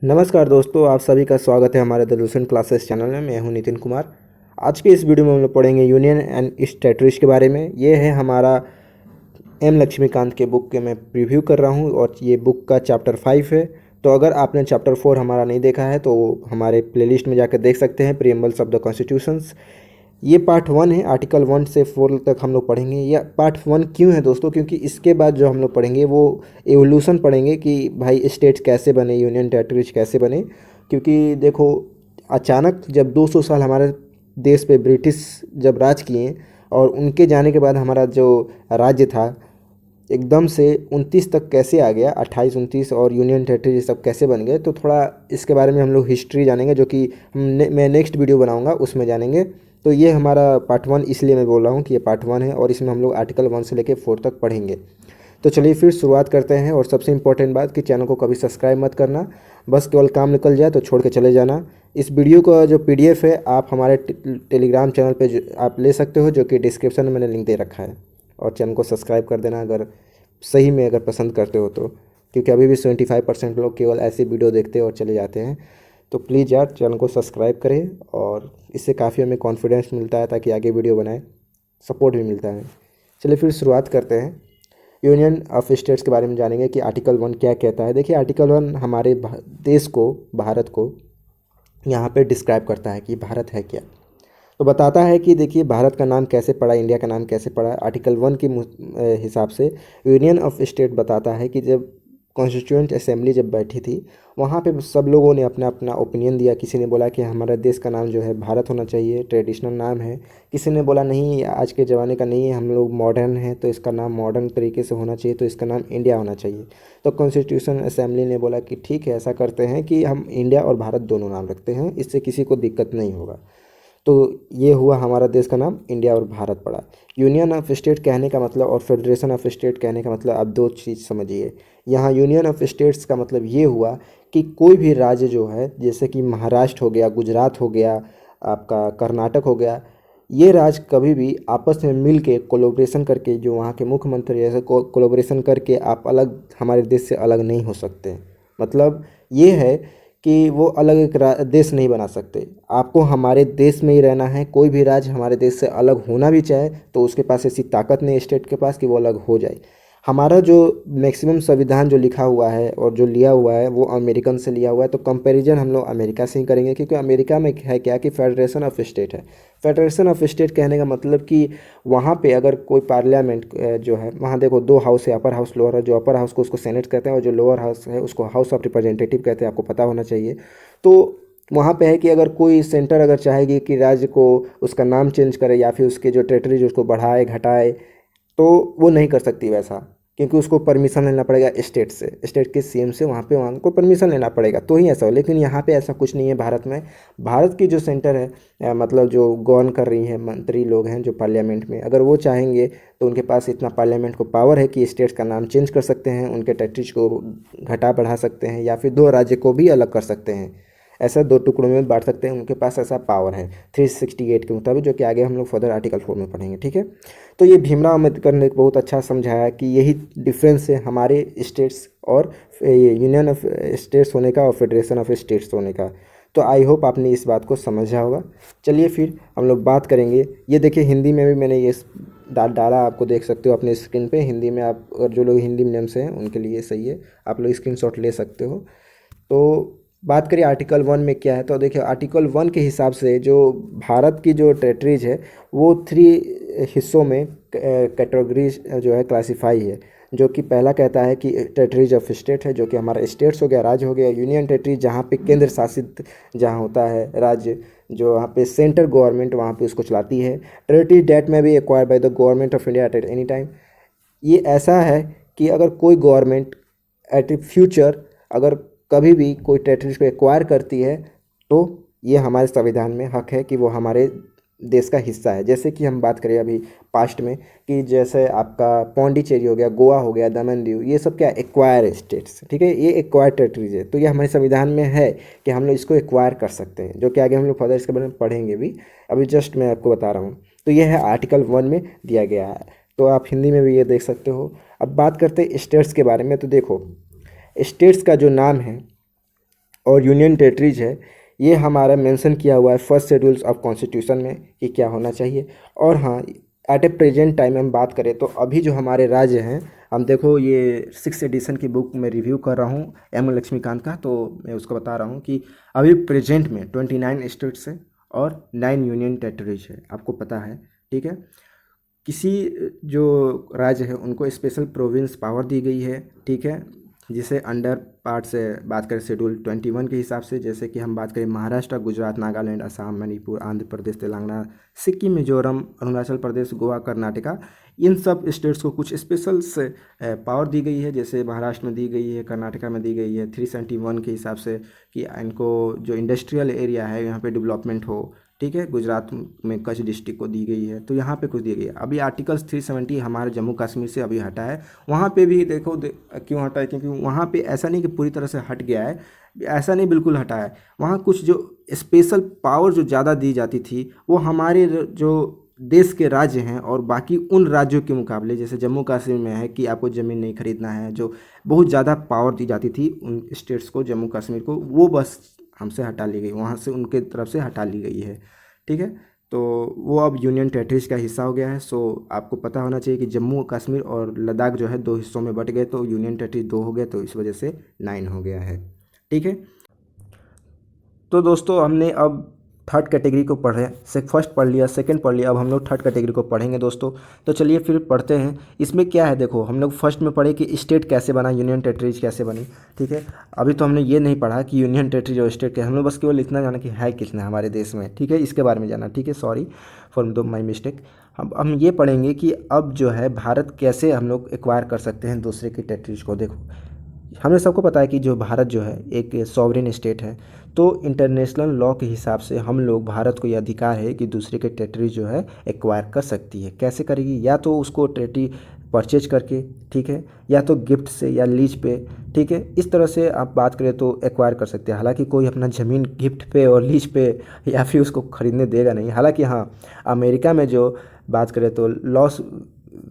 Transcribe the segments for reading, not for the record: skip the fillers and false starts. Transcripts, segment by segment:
नमस्कार दोस्तों, आप सभी का स्वागत है हमारे द लूसेंट क्लासेस चैनल में। मैं हूं नितिन कुमार। आज के इस वीडियो में हम लोग पढ़ेंगे यूनियन एंड स्टेटरीज के बारे में। ये है हमारा एम लक्ष्मीकांत के बुक के मैं प्रीव्यू कर रहा हूं और ये बुक का चैप्टर 5 है। तो अगर आपने चैप्टर 4 हमारा नहीं देखा है तो हमारे प्लेलिस्ट में जाकर देख सकते हैं, प्रीएम्बल्स ऑफ द कॉन्स्टिट्यूशंस। ये पार्ट 1 है, आर्टिकल 1 से 4 तक हम लोग पढ़ेंगे। यह पार्ट 1 क्यों है दोस्तों? क्योंकि इसके बाद जो हम लोग पढ़ेंगे वो एवोल्यूशन पढ़ेंगे कि भाई स्टेट्स कैसे बने, यूनियन टेरिटरीज कैसे बने। क्योंकि देखो, अचानक जब 200 साल हमारे देश पे ब्रिटिश जब राज किए और उनके जाने के बाद हमारा जो राज्य था एकदम से 29 तक कैसे आ गया, 28 29, और यूनियन टेरिटरी सब कैसे बन गए, तो थोड़ा इसके बारे में हम लोग हिस्ट्री जानेंगे, जो कि मैं नेक्स्ट वीडियो बनाऊंगा उसमें जानेंगे। तो ये हमारा पार्ट 1 इसलिए मैं बोल रहा हूँ कि ये पार्ट 1 है और इसमें हम लोग आर्टिकल 1 से लेकर 4 तक पढ़ेंगे। तो चलिए फिर शुरुआत करते हैं। और सबसे इंपॉर्टेंट बात कि चैनल को कभी सब्सक्राइब मत करना, बस केवल काम निकल जाए तो छोड़ के चले जाना। इस वीडियो का जो PDF है आप हमारे टेलीग्राम चैनल पे आप ले सकते हो, जो कि डिस्क्रिप्शन में मैंने लिंक दे रखा है। और चैनल को सब्सक्राइब कर देना अगर सही में अगर पसंद करते हो तो, क्योंकि अभी भी 75% लोग केवल ऐसी वीडियो देखते और चले जाते हैं। तो प्लीज़ यार चैनल को सब्सक्राइब करें, और इससे काफ़ी हमें कॉन्फिडेंस मिलता है ताकि आगे वीडियो बनाएं, सपोर्ट भी मिलता है। चलिए फिर शुरुआत करते हैं। यूनियन ऑफ स्टेट्स के बारे में जानेंगे कि आर्टिकल 1 क्या कहता है। देखिए, आर्टिकल 1 हमारे देश को, भारत को यहाँ पे डिस्क्राइब करता है कि भारत है क्या। तो बताता है कि देखिए भारत का नाम कैसे पड़ा, इंडिया का नाम कैसे पड़ा। आर्टिकल 1 के हिसाब से यूनियन ऑफ स्टेट बताता है कि जब कॉन्स्टिट्यूएंट असेंबली जब बैठी थी, वहाँ पे सब लोगों ने अपना अपना ओपिनियन दिया। किसी ने बोला कि हमारा देश का नाम जो है भारत होना चाहिए, ट्रेडिशनल नाम है। किसी ने बोला नहीं, आज के ज़माने का नहीं है, हम लोग मॉडर्न हैं तो इसका नाम मॉडर्न तरीके से होना चाहिए, तो इसका नाम इंडिया होना चाहिए। तो कॉन्स्टिट्यूशन असेंबली ने बोला कि ठीक है, ऐसा करते हैं कि हम इंडिया और भारत दोनों नाम रखते हैं, इससे किसी को दिक्कत नहीं होगा। तो ये हुआ, हमारा देश का नाम इंडिया और भारत पड़ा। यूनियन ऑफ स्टेट कहने का मतलब और फेडरेशन ऑफ स्टेट कहने का मतलब आप दो चीज़ समझिए। यहाँ यूनियन ऑफ स्टेट्स का मतलब ये हुआ कि कोई भी राज्य जो है, जैसे कि महाराष्ट्र हो गया, गुजरात हो गया, आपका कर्नाटक हो गया, ये राज्य कभी भी आपस में मिल के कोलोब्रेशन करके, जो वहाँ के मुख्यमंत्री ऐसे कोलोब्रेशन करके आप अलग, हमारे देश से अलग नहीं हो सकते। मतलब ये है कि वो अलग एक देश नहीं बना सकते। आपको हमारे देश में ही रहना है। कोई भी राज्य हमारे देश से अलग होना भी चाहे तो उसके पास ऐसी ताकत नहीं स्टेट के पास कि वो अलग हो जाए। हमारा जो मैक्सिमम संविधान जो लिखा हुआ है और जो लिया हुआ है वो अमेरिकन से लिया हुआ है। तो कंपैरिजन हम लोग अमेरिका से ही करेंगे, क्योंकि अमेरिका में है क्या कि फेडरेशन ऑफ स्टेट है। फेडरेशन ऑफ स्टेट कहने का मतलब कि वहाँ पे अगर कोई पार्लियामेंट जो है, वहाँ देखो दो हाउस है, अपर हाउस लोअर हाउस। जो अपर हाउस को उसको सेनेट कहते हैं और जो लोअर हाउस है उसको हाउस ऑफ रिप्रेजेंटेटिव कहते हैं, आपको पता होना चाहिए। तो वहाँ पे है कि अगर कोई सेंटर अगर चाहेगी कि राज्य को उसका नाम चेंज करे या फिर उसके जो टेरिटरीज उसको बढ़ाए घटाए, तो वो नहीं कर सकती वैसा, क्योंकि उसको परमिशन लेना पड़ेगा स्टेट से, स्टेट के CM से। वहाँ पे वहाँ को परमिशन लेना पड़ेगा तो ही ऐसा हो। लेकिन यहाँ पे ऐसा कुछ नहीं है भारत में। भारत की जो सेंटर है, मतलब जो गवर्न कर रही है, मंत्री लोग हैं जो पार्लियामेंट में, अगर वो चाहेंगे तो उनके पास इतना पार्लियामेंट को पावर है कि स्टेट्स का नाम चेंज कर सकते हैं, उनके टेरिटरीज को घटा बढ़ा सकते हैं, या फिर दो राज्य को भी अलग कर सकते हैं, ऐसा दो टुकड़ों में बांट सकते हैं। उनके पास ऐसा पावर है 368 के मुताबिक, जो कि आगे हम लोग फर्दर आर्टिकल 4 में पढ़ेंगे, ठीक है। तो ये भीमराव अम्बेडकर ने बहुत अच्छा समझाया कि यही डिफरेंस है हमारे स्टेट्स और यूनियन ऑफ स्टेट्स होने का और फेडरेशन ऑफ स्टेट्स होने का। तो आई होप आपने इस बात को समझा होगा। चलिए फिर हम लोग बात करेंगे। ये देखिए हिंदी में भी मैंने ये डाला, आपको देख सकते हो अपने स्क्रीन पे। हिंदी में आप, और जो लोग हिंदी मीडियम से हैं उनके लिए सही है, आप लोग स्क्रीनशॉट ले सकते हो। तो बात करिए आर्टिकल 1 में क्या है। तो देखिए आर्टिकल 1 के हिसाब से जो भारत की जो टेरिटरीज है वो 3 हिस्सों में कैटेगरीज जो है क्लासीफाई है। जो कि पहला कहता है कि टेरिटरीज ऑफ स्टेट है, जो कि हमारा स्टेट्स हो गया, राज्य हो गया। यूनियन टेरिटरी जहाँ पे केंद्र शासित जहाँ होता है राज्य, जो वहाँ पे सेंट्रल गवर्नमेंट वहाँ पे उसको चलाती है। टेरिटरी डेट में भी acquired by the government of India at any time. ये ऐसा है कि अगर कोई गवर्नमेंट एट फ्यूचर अगर कभी भी कोई टेरिटरीज को एक्वायर करती है तो ये हमारे संविधान में हक है कि वो हमारे देश का हिस्सा है। जैसे कि हम बात करें अभी पास्ट में, कि जैसे आपका पौंडीचेरी हो गया, गोवा हो गया, दमन दीव, ये सब क्या एक्वायर स्टेट्स, ठीक है, ये एक्वायर टेरिटरीज है। तो ये हमारे संविधान में है कि हम लोग इसको एक्वायर कर सकते हैं, जो कि आगे हम लोग फर्दर इसके बारे में पढ़ेंगे भी। अभी जस्ट मैं आपको बता रहा हूँ। तो ये है आर्टिकल 1 में दिया गया है, तो आप हिंदी में भी ये देख सकते हो। अब बात करते हैं स्टेट्स के बारे में। तो देखो स्टेट्स का जो नाम है और यूनियन टेरिटरीज है, ये हमारा मेंशन किया हुआ है फर्स्ट शेड्यूल्स ऑफ कॉन्स्टिट्यूशन में कि क्या होना चाहिए। और हाँ, एट ए प्रेजेंट टाइम हम बात करें तो अभी जो हमारे राज्य हैं, हम देखो ये 6th एडिशन की बुक में रिव्यू कर रहा हूँ एम लक्ष्मीकांत का, तो मैं उसको बता रहा हूँ कि अभी प्रेजेंट में 29 स्टेट्स हैं और 9 यूनियन टेरिटरीज है, आपको पता है। ठीक है, किसी जो राज्य है उनको स्पेशल प्रोविंस पावर दी गई है। ठीक है, जिसे अंडर पार्ट से बात करें शेड्यूल 21 के हिसाब से, जैसे कि हम बात करें महाराष्ट्र, गुजरात, नागालैंड, असम, मणिपुर, आंध्र प्रदेश, तेलंगाना, सिक्किम, मिजोरम, अरुणाचल प्रदेश, गोवा, कर्नाटका, इन सब स्टेट्स को कुछ स्पेशल से पावर दी गई है। जैसे महाराष्ट्र में दी गई है, कर्नाटका में दी गई है 371 के हिसाब से कि इनको जो इंडस्ट्रियल एरिया है यहाँ पे डेवलपमेंट हो। ठीक है, गुजरात में कच्छ डिस्ट्रिक्ट को दी गई है, तो यहाँ पे कुछ दी गई है। अभी आर्टिकल्स 370 हमारे जम्मू कश्मीर से अभी हटा है, वहाँ पे भी देखो क्यों हटा है, क्योंकि वहाँ पे ऐसा नहीं कि पूरी तरह से हट गया है, ऐसा नहीं बिल्कुल हटा है। वहाँ कुछ जो स्पेशल पावर जो ज़्यादा दी जाती थी वो हमारे जो देश के राज्य हैं और बाकी उन राज्यों के मुकाबले, जैसे जम्मू कश्मीर में है कि आपको ज़मीन नहीं खरीदना है, जो बहुत ज़्यादा पावर दी जाती थी उन स्टेट्स को, जम्मू कश्मीर को, वो बस हमसे हटा ली गई, वहाँ से उनके तरफ से हटा ली गई है। ठीक है, तो वो अब यूनियन टेरिटरीज का हिस्सा हो गया है। सो आपको पता होना चाहिए कि जम्मू कश्मीर और लद्दाख जो है 2 हिस्सों में बट गए, तो यूनियन टेरिटरी 2 हो गए, तो इस वजह से 9 हो गया है। ठीक है, तो दोस्तों हमने अब थर्ड कैटेगरी को पढ़े, से फर्स्ट पढ़ लिया, सेकंड पढ़ लिया, अब हम लोग थर्ड कैटेगरी को पढ़ेंगे दोस्तों। तो चलिए फिर पढ़ते हैं। इसमें क्या है, देखो हम लोग फर्स्ट में पढ़े कि स्टेट कैसे बना, यूनियन टेरिटरीज कैसे बनी। ठीक है, अभी तो हमने ये नहीं पढ़ा कि यूनियन टेरिटरीज और स्टेट क्या, हम लोग बस केवल इतना जाना कि है कितना हमारे देश में। ठीक है, इसके बारे में जाना। ठीक है, सॉरी फॉर दो माई मिस्टेक। हम ये पढ़ेंगे कि अब जो है भारत कैसे हम लोग एक्वायर कर सकते हैं दूसरे की टेरिटरीज को। देखो हमें सबको पता है कि जो भारत जो है एक सॉवरेन स्टेट है, तो इंटरनेशनल लॉ के हिसाब से हम लोग, भारत को ये अधिकार है कि दूसरे के टेरिटरी जो है एक्वायर कर सकती है। कैसे करेगी, या तो उसको टेरिटरी परचेज करके, ठीक है, या तो गिफ्ट से या लीज पे। ठीक है, इस तरह से आप बात करें तो एक्वायर कर सकते हैं। हालांकि कोई अपना ज़मीन गिफ्ट पे और लीज पे या फिर उसको ख़रीदने देगा नहीं। हालांकि हाँ, अमेरिका में जो बात करें तो लॉस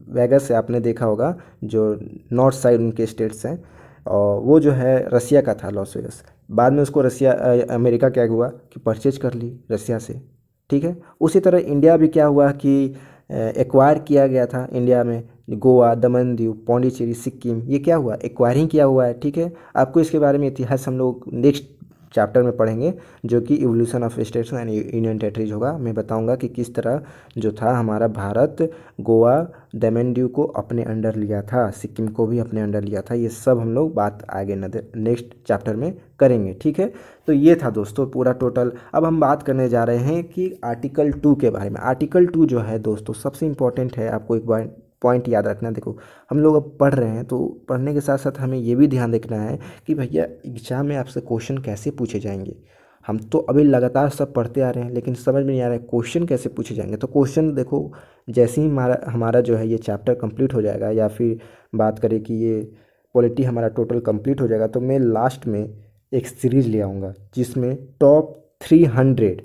वेगस से आपने देखा होगा, जो नॉर्थ साइड उनके स्टेट्स हैं, और वो जो है रसिया का था लॉस वेगस। बाद में उसको रसिया अमेरिका क्या हुआ कि परचेज कर ली रसिया से। ठीक है, उसी तरह इंडिया भी क्या हुआ कि एक्वायर किया गया था। इंडिया में गोवा, दमन दीव, पौंडीचेरी, सिक्किम, ये क्या हुआ, एक्वायरिंग किया हुआ है। ठीक है, आपको इसके बारे में इतिहास हम लोग नेक्स्ट चैप्टर में पढ़ेंगे, जो कि evolution of states and union territories होगा। मैं बताऊंगा कि किस तरह जो था हमारा भारत गोवा, दमन दीव को अपने अंडर लिया था, सिक्किम को भी अपने अंडर लिया था। ये सब हम लोग बात आगे नेक्स्ट चैप्टर में करेंगे। ठीक है, तो ये था दोस्तों पूरा टोटल। अब हम बात करने जा रहे हैं कि आर्टिकल 2 के बारे में। आर्टिकल 2 जो है दोस्तों सबसे इम्पोर्टेंट है, आपको एक बार पॉइंट याद रखना। देखो हम लोग अब पढ़ रहे हैं, तो पढ़ने के साथ साथ हमें ये भी ध्यान रखना है कि भैया एग्जाम में आपसे क्वेश्चन कैसे पूछे जाएंगे। हम तो अभी लगातार सब पढ़ते आ रहे हैं, लेकिन समझ में नहीं आ रहा है क्वेश्चन कैसे पूछे जाएंगे। तो क्वेश्चन देखो, जैसे ही हमारा हमारा जो है ये चैप्टर कंप्लीट हो जाएगा, या फिर बात करें कि ये पॉलिटी हमारा टोटल कंप्लीट हो जाएगा, तो मैं लास्ट में एक सीरीज ले आऊँगा जिसमें टॉप 300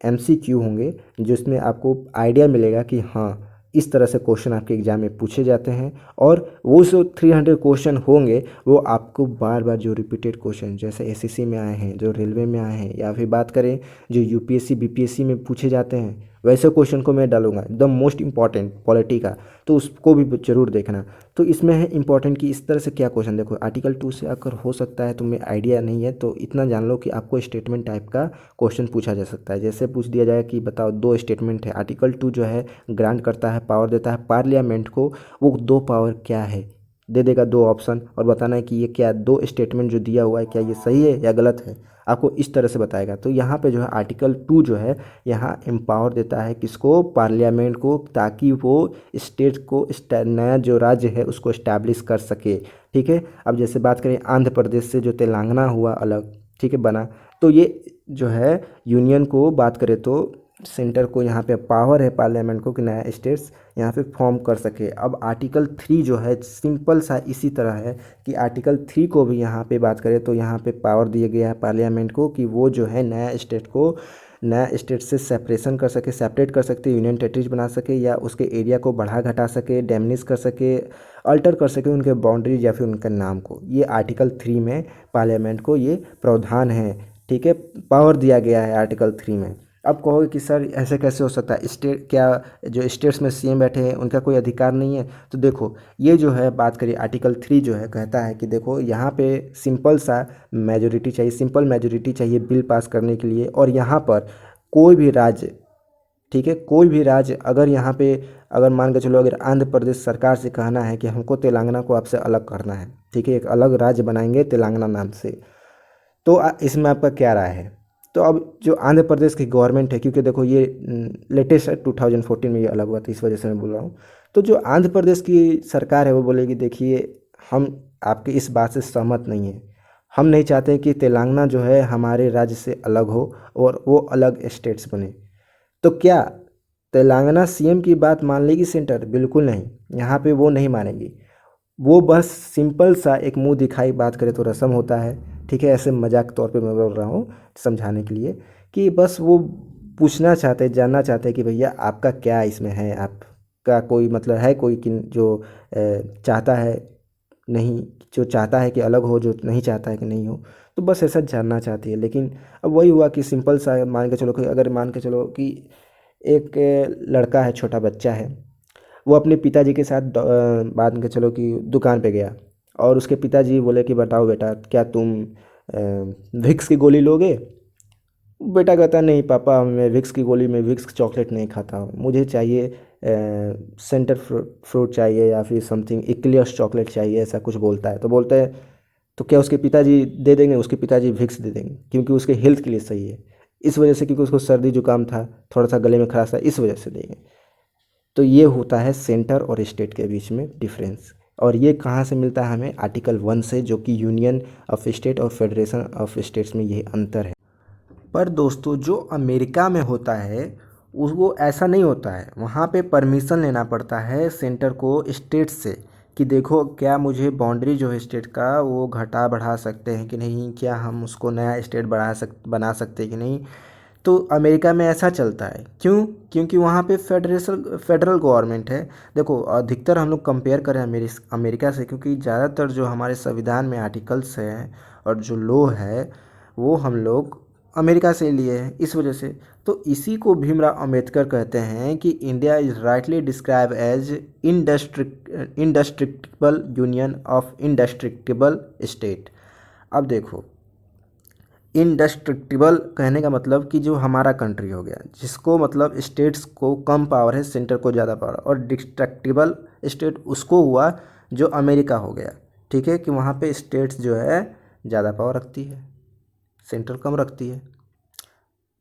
MCQ होंगे, जिसमें आपको आइडिया मिलेगा कि हाँ इस तरह से क्वेश्चन आपके एग्जाम में पूछे जाते हैं। और वो जो 300 क्वेश्चन होंगे वो आपको बार बार, जो रिपीटेड क्वेश्चन जैसे एसएससी में आए हैं, जो रेलवे में आए हैं, या फिर बात करें जो यूपीएससी बीपीएससी में पूछे जाते हैं, वैसे क्वेश्चन को मैं डालूंगा एकदम मोस्ट इंपॉर्टेंट पॉलिटी का, तो उसको भी जरूर देखना। तो इसमें है इंपॉर्टेंट कि इस तरह से क्या क्वेश्चन, देखो आर्टिकल 2 से अगर हो सकता है, तुम्हें आइडिया नहीं है तो इतना जान लो कि आपको स्टेटमेंट टाइप का क्वेश्चन पूछा जा सकता है। जैसे पूछ दिया जाए कि बताओ 2 स्टेटमेंट है। आर्टिकल 2 जो है ग्रांट करता है, पावर देता है पार्लियामेंट को, वो 2 पावर क्या है, दे देगा 2 ऑप्शन, और बताना है कि ये क्या 2 स्टेटमेंट जो दिया हुआ है क्या ये सही है या गलत है, आपको इस तरह से बताएगा। तो यहाँ पे जो है आर्टिकल 2 जो है यहाँ एम्पावर देता है किसको, पार्लियामेंट को, ताकि वो स्टेट को, नया जो राज्य है उसको इस्टेब्लिश कर सके। ठीक है, अब जैसे बात करें आंध्र प्रदेश से जो तेलंगाना हुआ अलग, ठीक है, बना, तो ये जो है यूनियन को बात करें तो सेंटर को यहाँ पे पावर है पार्लियामेंट को कि नया स्टेट्स यहाँ पे फॉर्म कर सके। अब आर्टिकल 3 जो है सिंपल सा इसी तरह है कि आर्टिकल 3 को भी यहाँ पे बात करें तो यहाँ पे पावर दिया गया है पार्लियामेंट को कि वो जो है नया स्टेट को नया स्टेट से सेपरेशन कर सके, सेपरेट कर सकते, यूनियन टेरिटरीज बना सके या उसके एरिया को बढ़ा घटा सके, डैमिनिश कर सके, अल्टर कर सके उनके बाउंड्रीज या फिर उनके नाम को। ये आर्टिकल 3 में पार्लियामेंट को ये प्रावधान है, ठीक है, पावर दिया गया है आर्टिकल 3 में। अब कहोगे कि सर ऐसे कैसे हो सकता है, स्टेट क्या जो स्टेट्स में सीएम बैठे हैं उनका कोई अधिकार नहीं है? तो देखो ये जो है बात करिए आर्टिकल 3 जो है कहता है कि देखो यहाँ पे सिंपल सा मेजोरिटी चाहिए, सिंपल मेजोरिटी चाहिए बिल पास करने के लिए। और यहाँ पर कोई भी राज्य, ठीक है, कोई भी राज्य अगर यहाँ पे अगर मान के चलो अगर आंध्र प्रदेश सरकार से कहना है कि हमको तेलंगाना को आपसे अलग करना है, ठीक है, एक अलग राज्य बनाएंगे तेलंगाना नाम से, तो इसमें आपका क्या राय है? तो अब जो आंध्र प्रदेश की गवर्नमेंट है, क्योंकि देखो ये लेटेस्ट है 2014 में ये अलग हुआ था, इस वजह से मैं बोल रहा हूँ। तो जो आंध्र प्रदेश की सरकार है वो बोलेगी देखिए हम आपकी इस बात से सहमत नहीं है, हम नहीं चाहते कि तेलंगाना जो है हमारे राज्य से अलग हो और वो अलग स्टेट्स बने। तो क्या तेलंगाना सीएम की बात मान लेगी सेंटर? बिल्कुल नहीं, यहाँ पे वो नहीं मानेगी। वो बस सिंपल सा एक मुंह दिखाई बात करे तो रस्म होता है, ठीक है, ऐसे मजाक तौर पे मैं बोल रहा हूँ समझाने के लिए कि बस वो पूछना चाहते, जानना चाहते हैं कि भैया आपका क्या इसमें है, आपका कोई मतलब है कोई कि जो चाहता है, नहीं जो चाहता है कि अलग हो, जो नहीं चाहता है कि नहीं हो, तो बस ऐसा जानना चाहती है। लेकिन अब वही हुआ कि सिंपल सा मान के चलो कि अगर मान के चलो कि एक लड़का है, छोटा बच्चा है, वो अपने पिताजी के साथ मान के चलो कि दुकान पे गया और उसके पिताजी बोले कि बताओ बेटा क्या तुम विक्स की गोली लोगे? बेटा कहता नहीं पापा मैं विक्स की गोली में विक्स चॉकलेट नहीं खाता हूँ, मुझे चाहिए सेंटर फ्रूट चाहिए या फिर समथिंग इक्लियर्स चॉकलेट चाहिए, ऐसा कुछ बोलता है। तो बोलते हैं तो क्या उसके पिताजी दे देंगे? उसके पिताजी विक्स दे देंगे क्योंकि उसके हेल्थ के लिए सही है, इस वजह से, क्योंकि उसको सर्दी जुकाम था, थोड़ा सा गले में खराश था, इस वजह से देंगे। तो ये होता है सेंटर और स्टेट के बीच में डिफरेंस। और ये कहाँ से मिलता है हमें? आर्टिकल 1 से, जो कि यूनियन ऑफ स्टेट और फेडरेशन ऑफ स्टेट्स में ये अंतर है। पर दोस्तों जो अमेरिका में होता है वो ऐसा नहीं होता है, वहाँ पे परमिशन लेना पड़ता है सेंटर को स्टेट से कि देखो क्या मुझे बाउंड्री जो है स्टेट का वो घटा बढ़ा सकते हैं कि नहीं, क्या हम उसको नया स्टेट बना सकते हैं कि नहीं। तो अमेरिका में ऐसा चलता है, क्यों? क्योंकि वहाँ पे फेडरल गवर्नमेंट है। देखो अधिकतर हम लोग कंपेयर करें अमेरिका से, क्योंकि ज़्यादातर जो हमारे संविधान में आर्टिकल्स हैं और जो लॉ है वो हम लोग अमेरिका से लिए हैं, इस वजह से। तो इसी को भीमराव अंबेडकर कहते हैं कि India is rightly describe as indestructible union of indestructible state. अब देखो इंडस्ट्रक्टिबल कहने का मतलब कि जो हमारा कंट्री हो गया, जिसको मतलब स्टेट्स को कम पावर है, सेंटर को ज़्यादा पावर, और डिस्ट्रक्टिबल स्टेट उसको हुआ जो अमेरिका हो गया, ठीक है, कि वहाँ पे स्टेट्स जो है ज़्यादा पावर रखती है, सेंटर कम रखती है,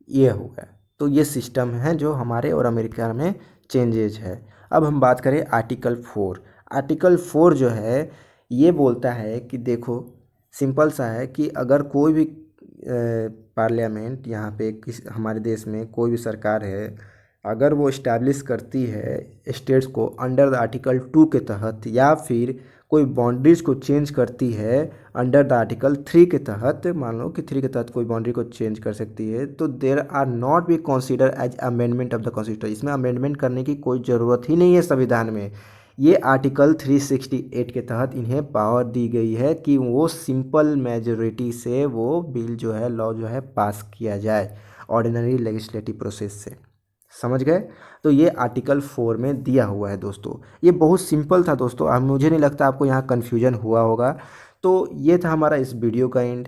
ये हो गया। तो ये सिस्टम है जो हमारे और अमेरिका में चेंजेज है। अब हम बात करें आर्टिकल 4। आर्टिकल 4 जो है ये बोलता है कि देखो सिंपल सा है कि अगर कोई भी पार्लियामेंट यहाँ पे किस हमारे देश में कोई भी सरकार है, अगर वो इस्टेब्लिश करती है स्टेट्स को अंडर द आर्टिकल 2 के तहत, या फिर कोई बाउंड्रीज को चेंज करती है अंडर द आर्टिकल 3 के तहत, मान लो कि 3 के तहत कोई बाउंड्री को चेंज कर सकती है, तो there are not be consider as amendment of the constitution. इसमें अमेंडमेंट करने की कोई ज़रूरत ही नहीं है संविधान में। ये आर्टिकल 368 के तहत इन्हें पावर दी गई है कि वो सिंपल मेजोरिटी से वो बिल जो है, लॉ जो है पास किया जाए ऑर्डिनरी लेजिस्लेटिव प्रोसेस से। समझ गए? तो ये आर्टिकल 4 में दिया हुआ है दोस्तों। ये बहुत सिंपल था दोस्तों, अब मुझे नहीं लगता आपको यहाँ कन्फ्यूजन हुआ होगा। तो ये था हमारा इस वीडियो का एंड।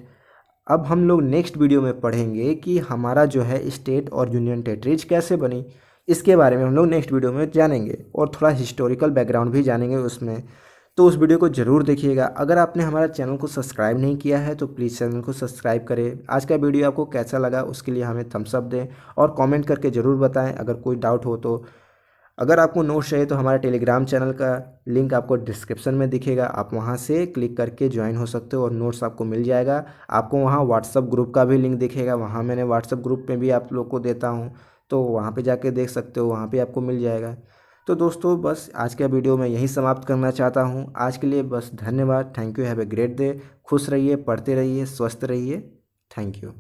अब हम लोग नेक्स्ट वीडियो में पढ़ेंगे कि हमारा जो है स्टेट और यूनियन टेरिटरीज कैसे बनी, इसके बारे में हम लोग नेक्स्ट वीडियो में जानेंगे, और थोड़ा हिस्टोरिकल बैकग्राउंड भी जानेंगे उसमें। तो उस वीडियो को ज़रूर देखिएगा। अगर आपने हमारा चैनल को सब्सक्राइब नहीं किया है तो प्लीज़ चैनल को सब्सक्राइब करें। आज का वीडियो आपको कैसा लगा उसके लिए हमें थम्स अप दें और कमेंट करके ज़रूर बताएं अगर कोई डाउट हो तो। अगर आपको नोट्स चाहिए तो हमारा टेलीग्राम चैनल का लिंक आपको डिस्क्रिप्शन में दिखेगा, आप वहां से क्लिक करके ज्वाइन हो सकते हो और नोट्स आपको मिल जाएगा। आपको वहां व्हाट्सअप ग्रुप का भी लिंक दिखेगा, वहां मैंने व्हाट्सअप ग्रुप में भी आप लोग को देता हूं, तो वहां पे जाके देख सकते हो, वहां पे आपको मिल जाएगा। तो दोस्तों बस आज का वीडियो मैं यहीं समाप्त करना चाहता हूँ। आज के लिए बस धन्यवाद। Thank you, have a great day. खुश रहिए, पढ़ते रहिए, स्वस्थ रहिए। Thank you.